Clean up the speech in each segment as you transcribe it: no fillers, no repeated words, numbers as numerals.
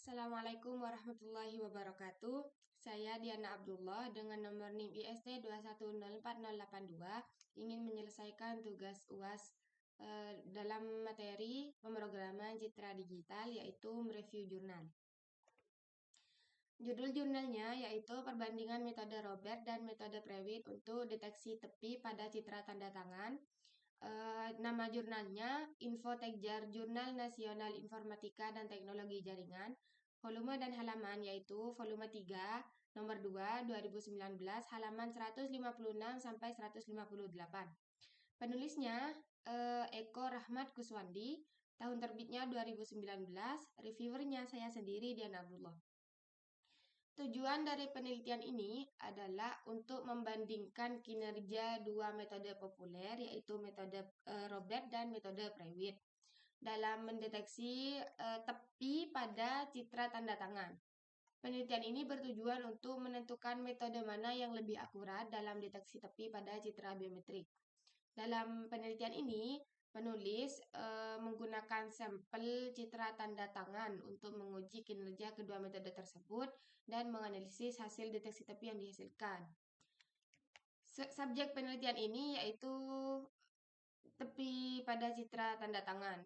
Assalamualaikum warahmatullahi wabarakatuh. Saya Diana Abdullah dengan nomor NIM IST 2104082 ingin menyelesaikan tugas UAS dalam materi pemrograman citra digital, yaitu mereview jurnal. Judul jurnalnya yaitu perbandingan metode Robert dan metode Prewitt untuk deteksi tepi pada citra tanda tangan. Nama jurnalnya Infotekjar Jurnal Nasional Informatika dan Teknologi Jaringan. Volume dan halaman yaitu volume 3, nomor 2, 2019, halaman 156 sampai 158. Penulisnya Eko Rahmat Kuswandi, tahun terbitnya 2019, reviewernya saya sendiri, Diana Abdullah. Tujuan dari penelitian ini adalah untuk membandingkan kinerja dua metode populer, yaitu metode Robert dan metode Prewitt, dalam mendeteksi tepi pada citra tanda tangan. Penelitian ini bertujuan untuk menentukan metode mana yang lebih akurat dalam deteksi tepi pada citra biometrik. Dalam penelitian ini, penulis menggunakan sampel citra tanda tangan untuk menguji kinerja kedua metode tersebut dan menganalisis hasil deteksi tepi yang dihasilkan. Subjek penelitian ini yaitu tepi pada citra tanda tangan.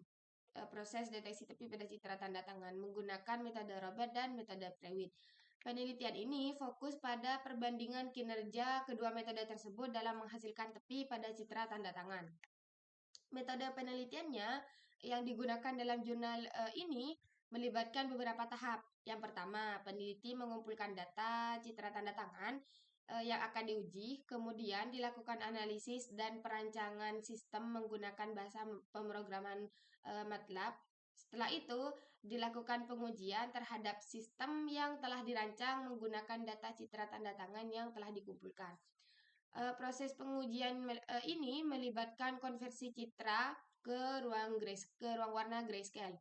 Proses deteksi tepi pada citra tanda tangan menggunakan metode Robert dan metode Prewitt. Penelitian ini fokus pada perbandingan kinerja kedua metode tersebut dalam menghasilkan tepi pada citra tanda tangan. Metode penelitiannya yang digunakan dalam jurnal ini melibatkan beberapa tahap. Yang pertama, peneliti mengumpulkan data citra tanda tangan yang akan diuji, kemudian dilakukan analisis dan perancangan sistem menggunakan bahasa pemrograman MATLAB. Setelah itu, dilakukan pengujian terhadap sistem yang telah dirancang menggunakan data citra tanda tangan yang telah dikumpulkan. Proses pengujian ini melibatkan konversi citra ke ruang warna grayscale.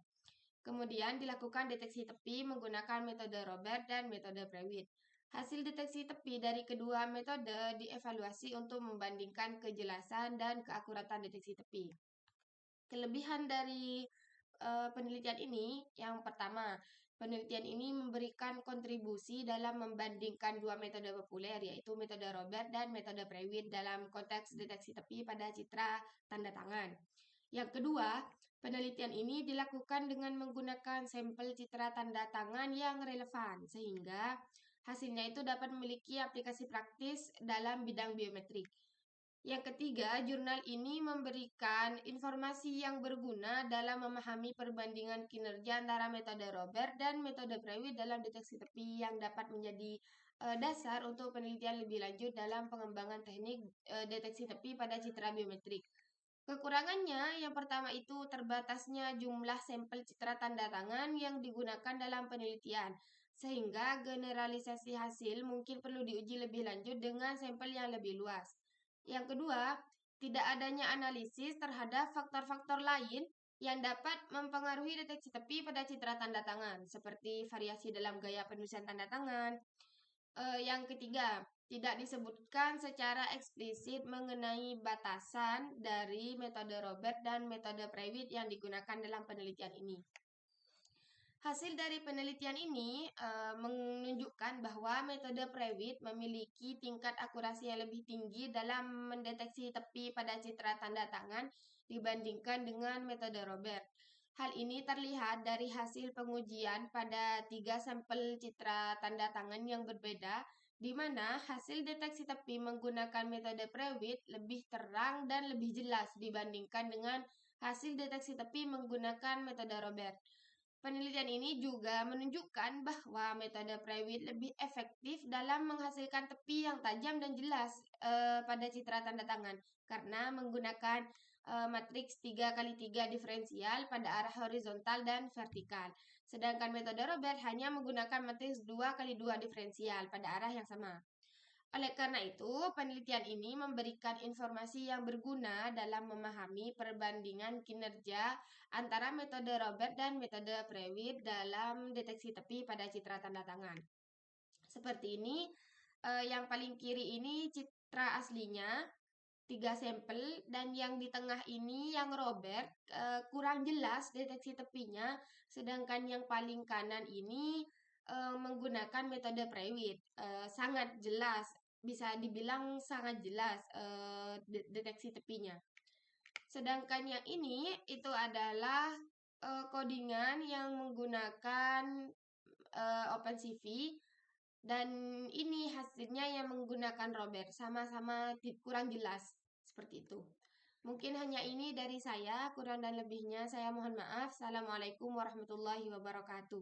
Kemudian dilakukan deteksi tepi menggunakan metode Robert dan metode Prewitt. Hasil deteksi tepi dari kedua metode dievaluasi untuk membandingkan kejelasan dan keakuratan deteksi tepi. Kelebihan dari penelitian ini, yang pertama, penelitian ini memberikan kontribusi dalam membandingkan dua metode populer, yaitu metode Robert dan metode Prewitt dalam konteks deteksi tepi pada citra tanda tangan. Yang kedua, penelitian ini dilakukan dengan menggunakan sampel citra tanda tangan yang relevan, sehingga hasilnya itu dapat memiliki aplikasi praktis dalam bidang biometrik. Yang ketiga, jurnal ini memberikan informasi yang berguna dalam memahami perbandingan kinerja antara metode Robert dan metode Prewitt dalam deteksi tepi yang dapat menjadi dasar untuk penelitian lebih lanjut dalam pengembangan teknik deteksi tepi pada citra biometrik. Kekurangannya, yang pertama itu terbatasnya jumlah sampel citra tanda tangan yang digunakan dalam penelitian, sehingga generalisasi hasil mungkin perlu diuji lebih lanjut dengan sampel yang lebih luas. Yang kedua, tidak adanya analisis terhadap faktor-faktor lain yang dapat mempengaruhi deteksi tepi pada citra tanda tangan, seperti variasi dalam gaya penulisan tanda tangan. Yang ketiga, tidak disebutkan secara eksplisit mengenai batasan dari metode Robert dan metode Prewitt yang digunakan dalam penelitian ini. Hasil dari penelitian ini menunjukkan bahwa metode Prewitt memiliki tingkat akurasi yang lebih tinggi dalam mendeteksi tepi pada citra tanda tangan dibandingkan dengan metode Robert. Hal ini terlihat dari hasil pengujian pada 3 sampel citra tanda tangan yang berbeda, di mana hasil deteksi tepi menggunakan metode Prewitt lebih terang dan lebih jelas dibandingkan dengan hasil deteksi tepi menggunakan metode Robert. Penelitian ini juga menunjukkan bahwa metode Prewitt lebih efektif dalam menghasilkan tepi yang tajam dan jelas pada citra tanda tangan karena menggunakan matriks 3x3 diferensial pada arah horizontal dan vertikal. Sedangkan metode Robert hanya menggunakan matriks 2x2 diferensial pada arah yang sama. Oleh karena itu, penelitian ini memberikan informasi yang berguna dalam memahami perbandingan kinerja antara metode Robert dan metode Prewitt dalam deteksi tepi pada citra tanda tangan. Seperti ini, yang paling kiri ini citra aslinya, 3 sampel, dan yang di tengah ini yang Robert kurang jelas deteksi tepinya, sedangkan yang paling kanan ini menggunakan metode Prewitt. Sangat jelas, bisa dibilang sangat jelas deteksi tepinya. Sedangkan yang ini itu adalah codingan yang menggunakan OpenCV, dan ini hasilnya yang menggunakan Robert, sama-sama kurang jelas seperti itu. Mungkin hanya ini dari saya, kurang dan lebihnya saya mohon maaf. Assalamualaikum warahmatullahi wabarakatuh.